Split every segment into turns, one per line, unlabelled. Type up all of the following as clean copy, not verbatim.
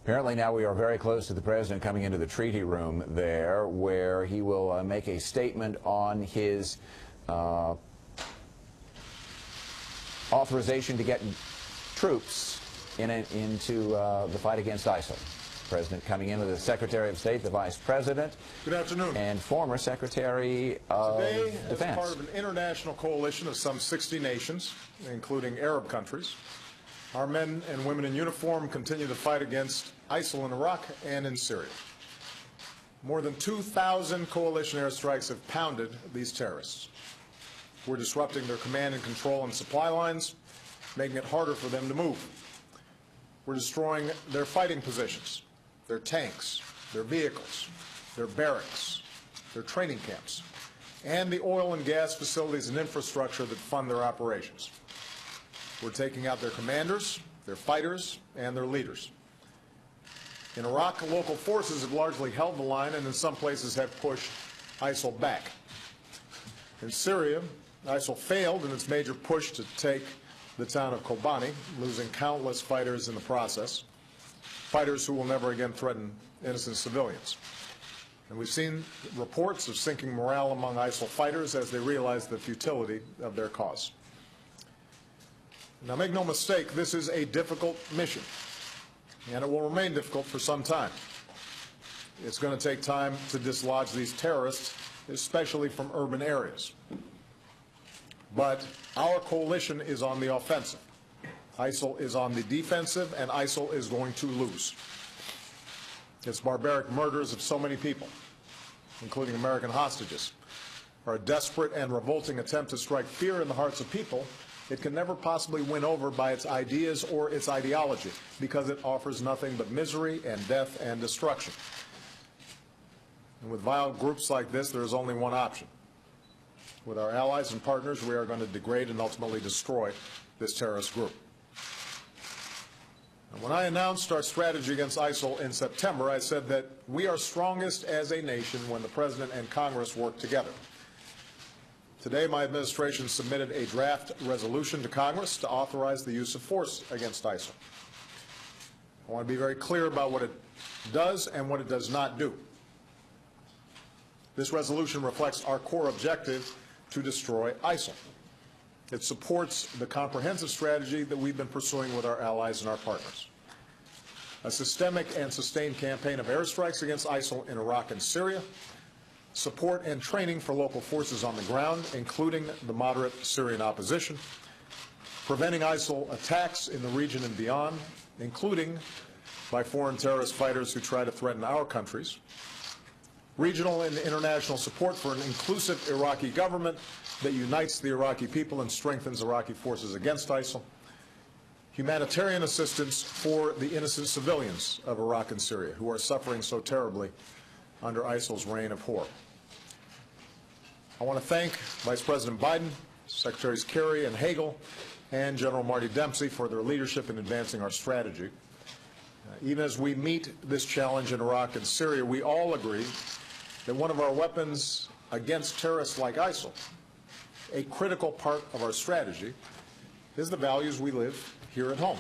Apparently now we are very close to the president coming into the treaty room there, where he will make a statement on his authorization to get troops into the fight against ISIL. President coming in with the Secretary of State, the Vice President.
Good afternoon.
And former Secretary of Defense.
Today, as part of an international coalition of some 60 nations, including Arab countries, our men and women in uniform continue to fight against ISIL in Iraq and in Syria. More than 2,000 coalition airstrikes have pounded these terrorists. We're disrupting their command and control and supply lines, making it harder for them to move. We're destroying their fighting positions, their tanks, their vehicles, their barracks, their training camps, and the oil and gas facilities and infrastructure that fund their operations. We're taking out their commanders, their fighters, and their leaders. In Iraq, local forces have largely held the line and in some places have pushed ISIL back. In Syria, ISIL failed in its major push to take the town of Kobani, losing countless fighters in the process, fighters who will never again threaten innocent civilians. And we've seen reports of sinking morale among ISIL fighters as they realize the futility of their cause. Now, make no mistake, this is a difficult mission, and it will remain difficult for some time. It's going to take time to dislodge these terrorists, especially from urban areas. But our coalition is on the offensive. ISIL is on the defensive, and ISIL is going to lose. Its barbaric murders of so many people, including American hostages, are a desperate and revolting attempt to strike fear in the hearts of people it can never possibly win over by its ideas or its ideology, because it offers nothing but misery and death and destruction. And with violent groups like this, there is only one option. With our allies and partners, we are going to degrade and ultimately destroy this terrorist group. And when I announced our strategy against ISIL in September, I said that we are strongest as a nation when the President and Congress work together. Today, my administration submitted a draft resolution to Congress to authorize the use of force against ISIL. I want to be very clear about what it does and what it does not do. This resolution reflects our core objective to destroy ISIL. It supports the comprehensive strategy that we've been pursuing with our allies and our partners. A systemic and sustained campaign of airstrikes against ISIL in Iraq and Syria, support and training for local forces on the ground, including the moderate Syrian opposition, preventing ISIL attacks in the region and beyond, including by foreign terrorist fighters who try to threaten our countries, regional and international support for an inclusive Iraqi government that unites the Iraqi people and strengthens Iraqi forces against ISIL, humanitarian assistance for the innocent civilians of Iraq and Syria who are suffering so terribly under ISIL's reign of horror. I want to thank Vice President Biden, Secretaries Kerry and Hagel, and General Marty Dempsey for their leadership in advancing our strategy. Even as we meet this challenge in Iraq and Syria, we all agree that one of our weapons against terrorists like ISIL, a critical part of our strategy, is the values we live here at home.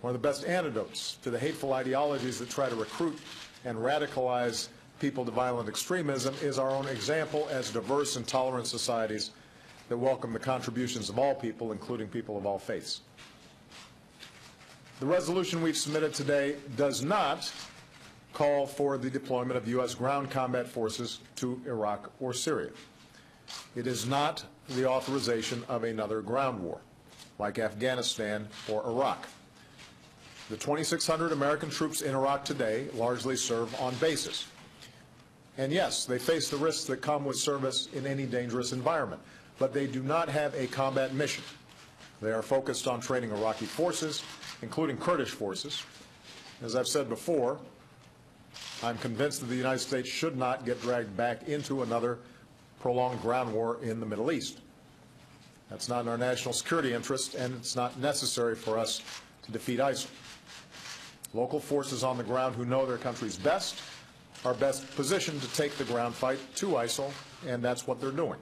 One of the best antidotes to the hateful ideologies that try to recruit and radicalize people to violent extremism is our own example as diverse and tolerant societies that welcome the contributions of all people, including people of all faiths. The resolution we've submitted today does not call for the deployment of U.S. ground combat forces to Iraq or Syria. It is not the authorization of another ground war, like Afghanistan or Iraq. The 2,600 American troops in Iraq today largely serve on bases. And yes, they face the risks that come with service in any dangerous environment, but they do not have a combat mission. They are focused on training Iraqi forces, including Kurdish forces. As I've said before, I'm convinced that the United States should not get dragged back into another prolonged ground war in the Middle East. That's not in our national security interest, and it's not necessary for us to defeat ISIL. Local forces on the ground who know their countries best are best positioned to take the ground fight to ISIL, and that's what they're doing.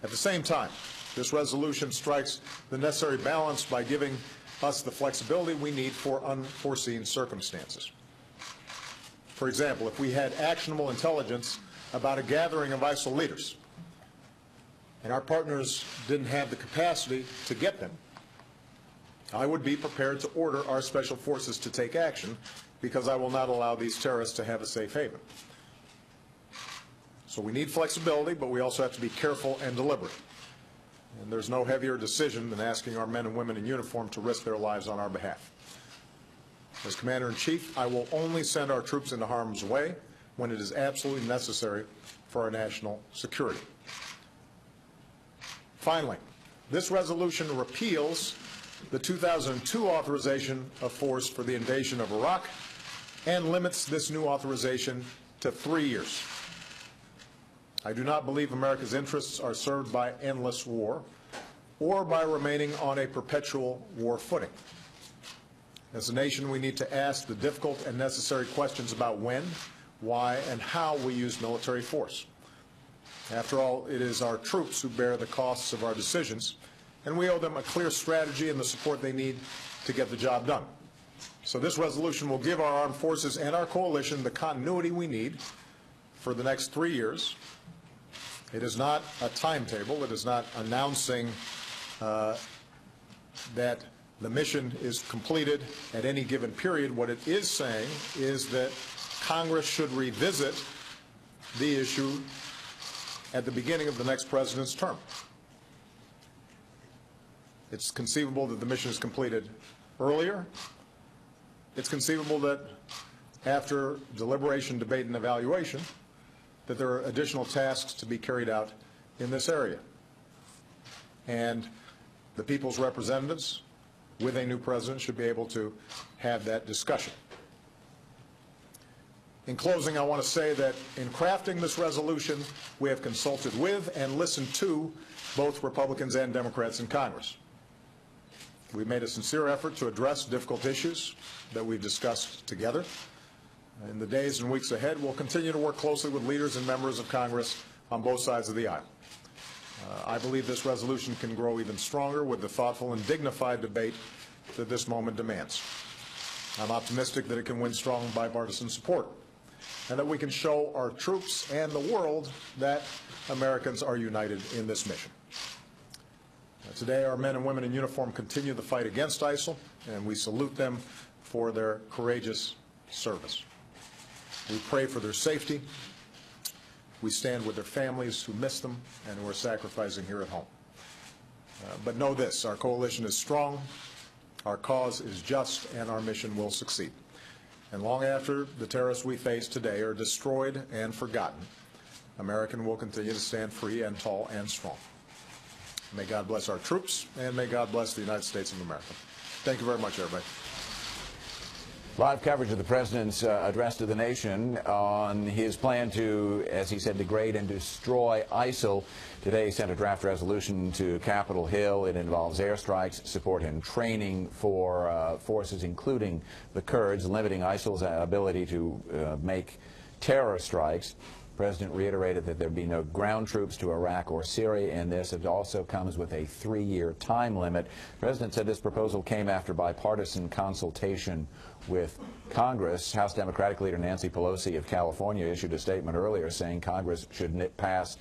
At the same time, this resolution strikes the necessary balance by giving us the flexibility we need for unforeseen circumstances. For example, if we had actionable intelligence about a gathering of ISIL leaders and our partners didn't have the capacity to get them, I would be prepared to order our special forces to take action, because I will not allow these terrorists to have a safe haven. So we need flexibility, but we also have to be careful and deliberate. And there's no heavier decision than asking our men and women in uniform to risk their lives on our behalf. As Commander-in-Chief, I will only send our troops into harm's way when it is absolutely necessary for our national security. Finally, this resolution repeals the 2002 authorization of force for the invasion of Iraq and limits this new authorization to 3 years. I do not believe America's interests are served by endless war or by remaining on a perpetual war footing. As a nation, we need to ask the difficult and necessary questions about when, why, and how we use military force. After all, it is our troops who bear the costs of our decisions, and we owe them a clear strategy and the support they need to get the job done. So this resolution will give our armed forces and our coalition the continuity we need for the next 3 years. It is not a timetable. It is not announcing that the mission is completed at any given period. What it is saying is that Congress should revisit the issue at the beginning of the next president's term. It's conceivable that the mission is completed earlier. It's conceivable that after deliberation, debate, and evaluation, that there are additional tasks to be carried out in this area. And the people's representatives, with a new president, should be able to have that discussion. In closing, I want to say that in crafting this resolution, we have consulted with and listened to both Republicans and Democrats in Congress. We've made a sincere effort to address difficult issues that we've discussed together. In the days and weeks ahead, we'll continue to work closely with leaders and members of Congress on both sides of the aisle. I believe this resolution can grow even stronger with the thoughtful and dignified debate that this moment demands. I'm optimistic that it can win strong bipartisan support, and that we can show our troops and the world that Americans are united in this mission. Today, our men and women in uniform continue the fight against ISIL, and we salute them for their courageous service. We pray for their safety. We stand with their families who miss them and who are sacrificing here at home. But know this, our coalition is strong, our cause is just, and our mission will succeed. And long after the terrorists we face today are destroyed and forgotten, America will continue to stand free and tall and strong. May God bless our troops, and may God bless the United States of America. Thank you very much, everybody.
Live coverage of the President's address to the nation on his plan to, as he said, degrade and destroy ISIL. Today he sent a draft resolution to Capitol Hill. It involves airstrikes, support and training for forces, including the Kurds, limiting ISIL's ability to make terror strikes. The President reiterated that there be no ground troops to Iraq or Syria in this. It also comes with a 3-year time limit. The President said this proposal came after bipartisan consultation with Congress. House Democratic leader Nancy Pelosi of California issued a statement earlier saying Congress should pass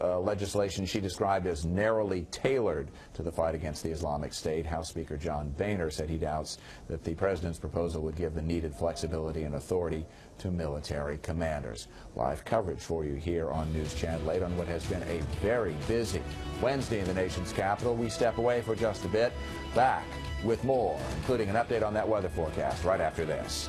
legislation she described as narrowly tailored to the fight against the Islamic State. House Speaker John Boehner said he doubts that the President's proposal would give the needed flexibility and authority to military commanders. Live coverage for you here on News Channel 8 on what has been a very busy Wednesday in the nation's capital. We step away for just a bit. Back with more, including an update on that weather forecast right after this.